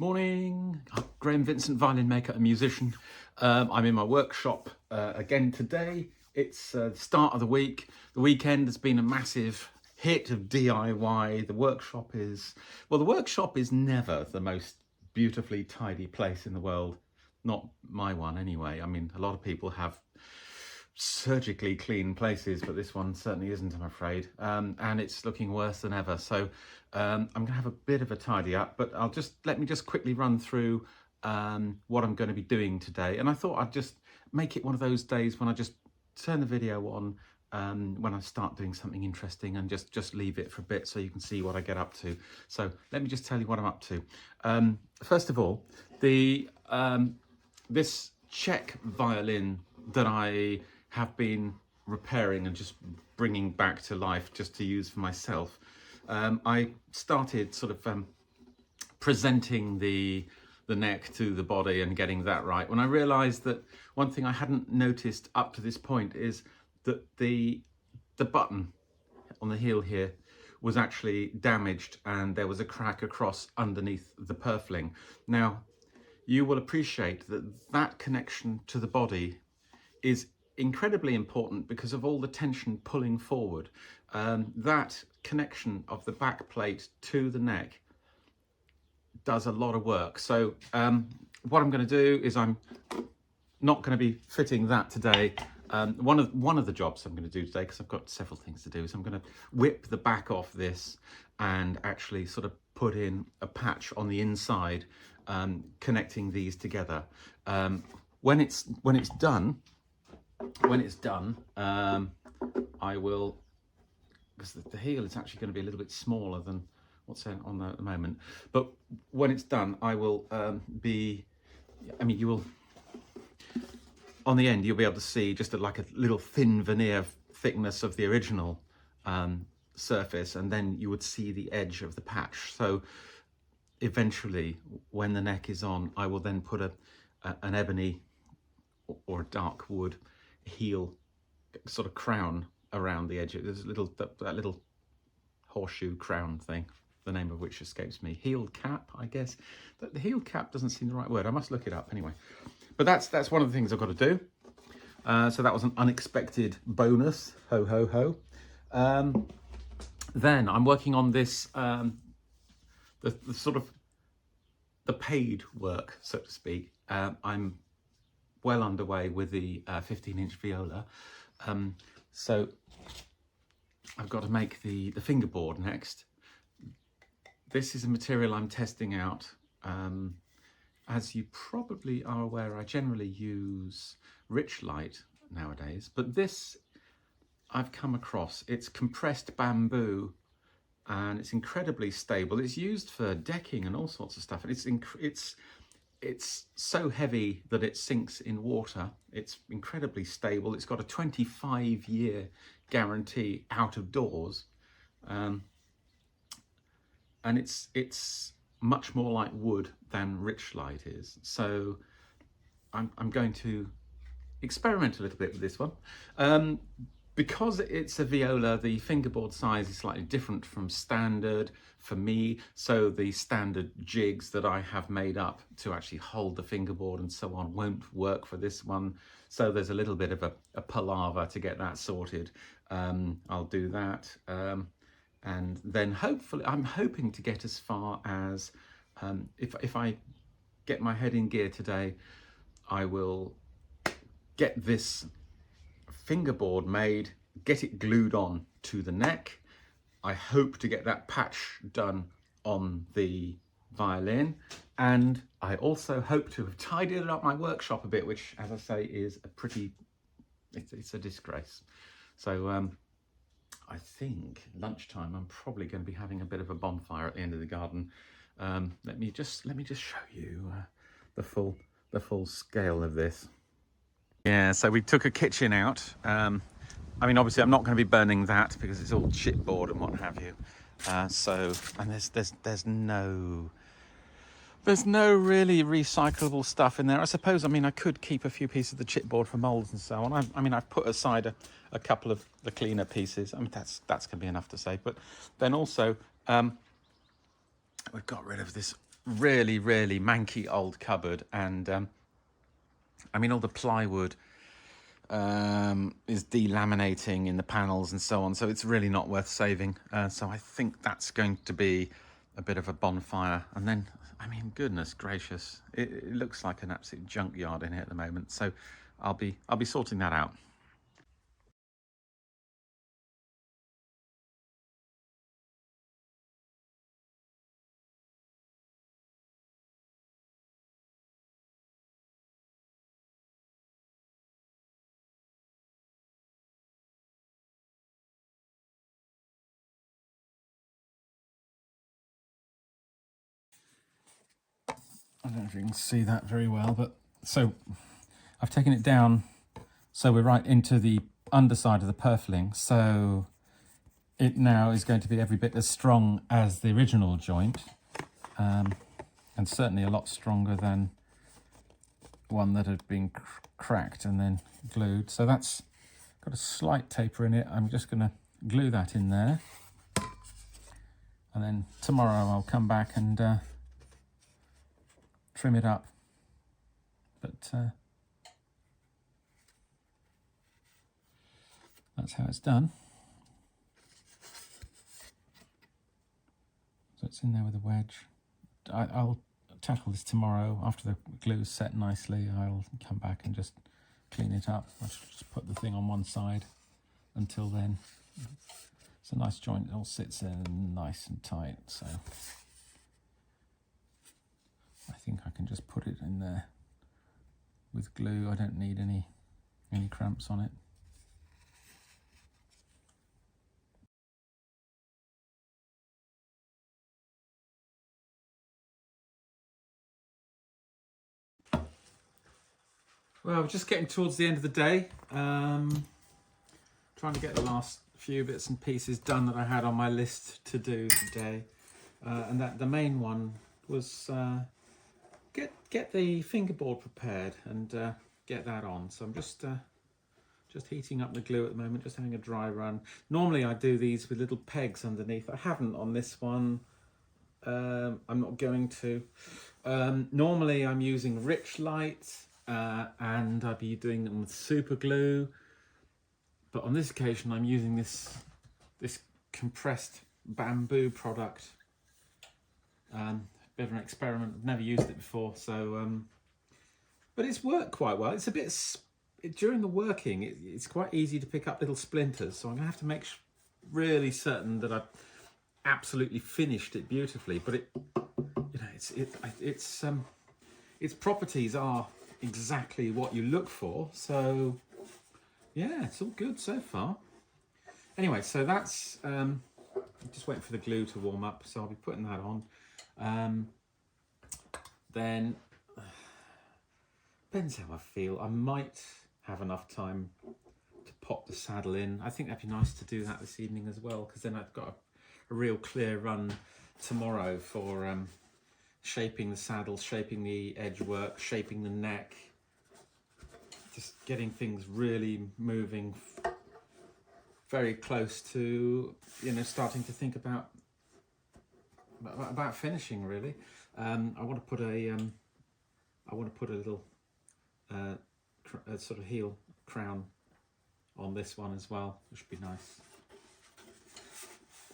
Morning, I'm Graham Vincent, violin maker and musician. I'm in my workshop again today. It's the start of the week. The weekend has been a massive hit of DIY. The workshop is never the most beautifully tidy place in the world. Not my one anyway. I mean, a lot of people have surgically clean places, but this one certainly isn't, I'm afraid, and it's looking worse than ever. So I'm gonna have a bit of a tidy up, but let me just quickly run through what I'm going to be doing today. And I thought I'd just make it one of those days when I just turn the video on when I start doing something interesting, and just leave it for a bit so you can see what I get up to. So let me just tell you what I'm up to. First of all, this Czech violin that I have been repairing and just bringing back to life just to use for myself. I started sort of presenting the neck to the body and getting that right when I realized that one thing I hadn't noticed up to this point is that the button on the heel here was actually damaged, and there was a crack across underneath the purfling. Now, you will appreciate that that connection to the body is incredibly important because of all the tension pulling forward. That connection of the back plate to the neck does a lot of work. So what I'm going to do is I'm not going to be fitting that today. One of the jobs I'm going to do today, because I've got several things to do, is I'm going to whip the back off this and actually sort of put in a patch on the inside, connecting these together. When it's done, I will, because the heel is actually going to be a little bit smaller than what's on there at the moment, but when it's done, I will you will, on the end, you'll be able to see just like a little thin veneer thickness of the original surface, and then you would see the edge of the patch. So eventually, when the neck is on, I will then put an ebony or a dark wood heel sort of crown around the edge. There's a that little horseshoe crown thing, the name of which escapes me. Heel cap, I guess. The heel cap doesn't seem the right word. I must look it up anyway. But that's one of the things I've got to do. So that was an unexpected bonus. Ho ho ho. Then I'm working on this the sort of the paid work, so to speak. I'm well underway with the 15-inch viola. So I've got to make the fingerboard next. This is a material I'm testing out. As you probably are aware, I generally use rich light nowadays, but this I've come across. It's compressed bamboo, and it's incredibly stable. It's used for decking and all sorts of stuff, and it's so heavy that it sinks in water. It's incredibly stable. It's got a 25-year guarantee out of doors, and it's much more like wood than rich light is. So I'm going to experiment a little bit with this one. Because it's a viola, the fingerboard size is slightly different from standard for me. So the standard jigs that I have made up to actually hold the fingerboard and so on won't work for this one. So there's a little bit of a palaver to get that sorted. I'll do that. And then hopefully, I'm hoping to get as far as, if I get my head in gear today, I will get this fingerboard made, get it glued on to the neck. I hope to get that patch done on the violin, and I also hope to have tidied up my workshop a bit, which, as I say, is it's a disgrace. So I think lunchtime I'm probably going to be having a bit of a bonfire at the end of the garden. Let me just show you the full scale of this. Yeah, so we took a kitchen out. I mean, obviously I'm not going to be burning that because it's all chipboard and what have you. And there's no really recyclable stuff in there. I suppose, I mean, I could keep a few pieces of the chipboard for molds and so on. I mean, I've put aside a couple of the cleaner pieces. I mean, that's going to be enough to say. But then also, we've got rid of this really, really manky old cupboard, and I mean all the plywood is delaminating in the panels and so on, so it's really not worth saving. So I think that's going to be a bit of a bonfire. And then, I mean, goodness gracious, it looks like an absolute junkyard in here at the moment. So I'll be sorting that out. I don't know if you can see that very well, but so I've taken it down so we're right into the underside of the purfling. So it now is going to be every bit as strong as the original joint, and certainly a lot stronger than one that had been cracked and then glued. So that's got a slight taper in it. I'm just going to glue that in there, and then tomorrow I'll come back and trim it up. But that's how it's done. So it's in there with a wedge. I'll tackle this tomorrow after the glue's set nicely. I'll come back and just clean it up. I should just put the thing on one side until then. It's a nice joint, it all sits in nice and tight, so I think I can just put it in there with glue. I don't need any cramps on it. Well, we're just getting towards the end of the day. Trying to get the last few bits and pieces done that I had on my list to do today. And that the main one was get the fingerboard prepared and get that on. So I'm just heating up the glue at the moment, just having a dry run. Normally I do these with little pegs underneath. I haven't on this one. I'm not going to. Normally I'm using rich light and I'd be doing them with super glue. But on this occasion I'm using this compressed bamboo product. Bit of an experiment. I've never used it before, so but it's worked quite well. It's a bit during the working. It's quite easy to pick up little splinters, so I'm gonna have to make really certain that I've absolutely finished it beautifully. But its properties are exactly what you look for. So yeah, it's all good so far. Anyway, so that's just waiting for the glue to warm up, so I'll be putting that on. Then depends how I feel. I might have enough time to pop the saddle in. I think that'd be nice to do that this evening as well, because then I've got a real clear run tomorrow for shaping the saddle, shaping the edge work, shaping the neck, just getting things really moving very close to, starting to think about finishing really. I want to put a little sort of heel crown on this one as well, which would be nice.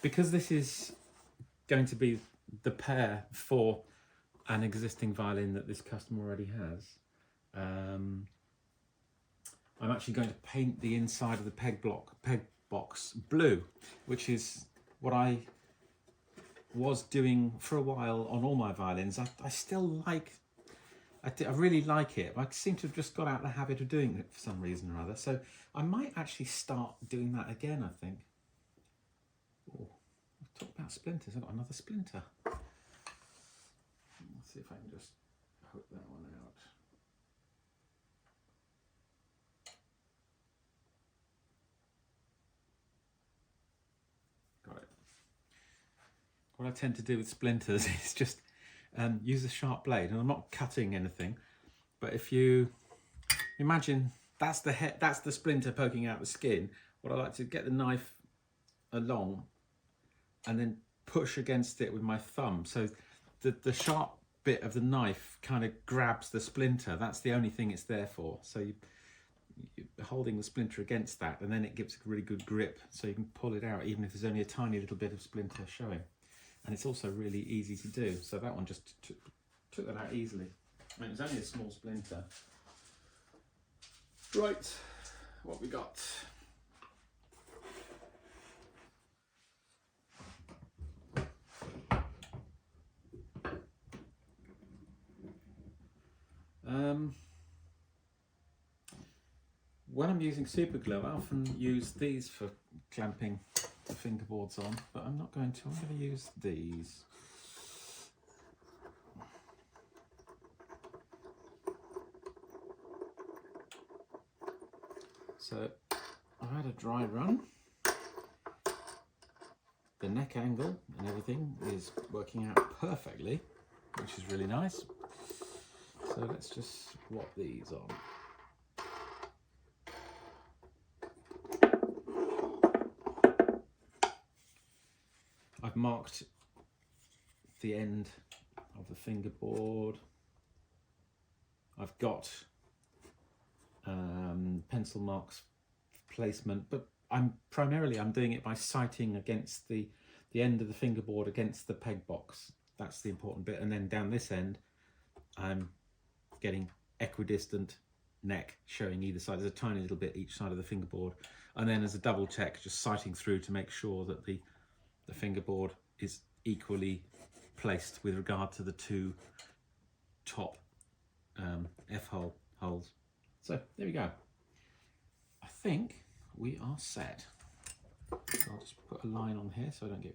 Because this is going to be the pair for an existing violin that this customer already has, I'm actually going to paint the inside of the peg box blue, which is what I was doing for a while on all my violins. I still like, I really like it. I seem to have just got out of the habit of doing it for some reason or other. So I might actually start doing that again, I think. Oh, I've talked about splinters. I've got another splinter. Let's see if I can just hook that one out. Got it. What I tend to do with splinters is just use a sharp blade, and I'm not cutting anything, but if you imagine that's the head, that's the splinter poking out the skin. What I like to get the knife along and then push against it with my thumb, so the sharp bit of the knife kind of grabs the splinter. That's the only thing it's there for. So you're holding the splinter against that, and then it gives a really good grip, so you can pull it out even if there's only a tiny little bit of splinter showing. And it's also really easy to do. So that one just took that out easily. I mean, it's only a small splinter. Right, what we got? When I'm using super glue, I often use these for clamping the fingerboards on, but I'm not going to. I'm going to use these. So I've had a dry run. The neck angle and everything is working out perfectly, which is really nice. So let's just swap these on. I've marked the end of the fingerboard. I've got pencil marks placement, but I'm doing it by sighting against the end of the fingerboard against the peg box. That's the important bit. And then down this end, I'm getting equidistant neck showing either side. There's a tiny little bit each side of the fingerboard. And then as a double check, just sighting through to make sure that the fingerboard is equally placed with regard to the two top F-hole holes. So there we go. I think we are set. So I'll just put a line on here so I don't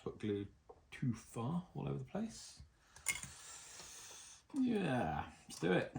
put glue too far all over the place. Yeah, let's do it.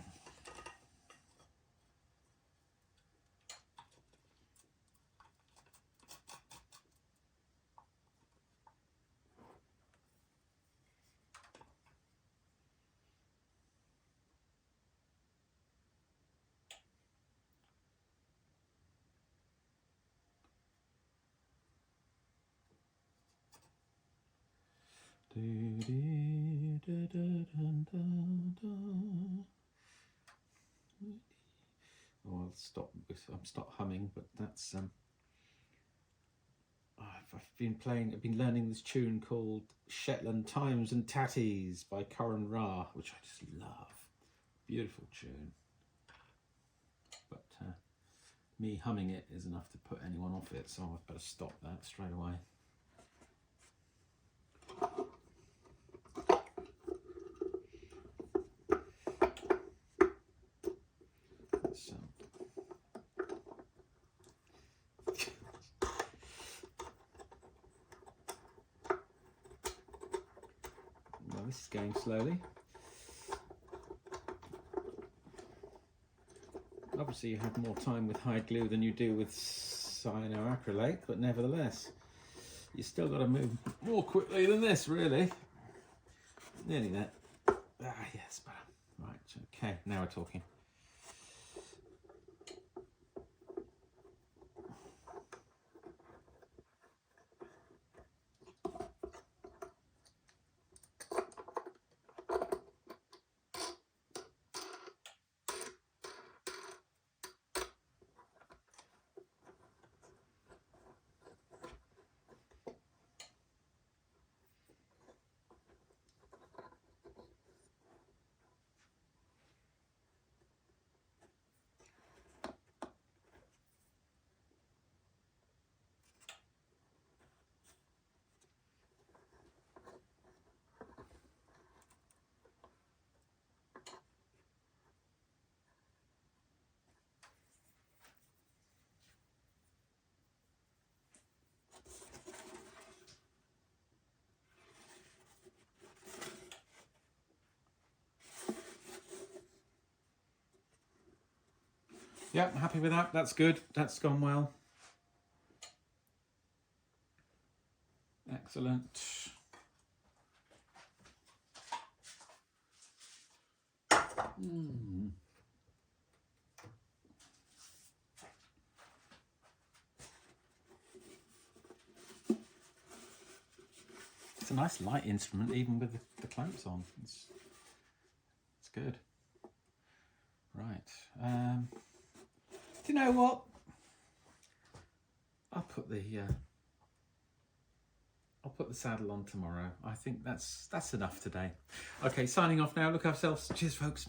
Oh, I'll stop. I'm stop humming, but that's I've been learning this tune called Shetland Times and Tatties by Corin Ra, which I just love. Beautiful tune. But me humming it is enough to put anyone off it, so I've better stop that straight away. Well, this is going slowly. Obviously you have more time with hide glue than you do with cyanoacrylate, but nevertheless, you still got to move more quickly than this, really. Nearly there. Ah, yes, better. Right, okay, now we're talking. Yeah, happy with that. That's good. That's gone well. Excellent. a nice light instrument, even with the clamps on. It's good. Right. Do you know what? I'll put the saddle on tomorrow. I think that's enough today. Okay, signing off now. Look after yourselves. Cheers, folks.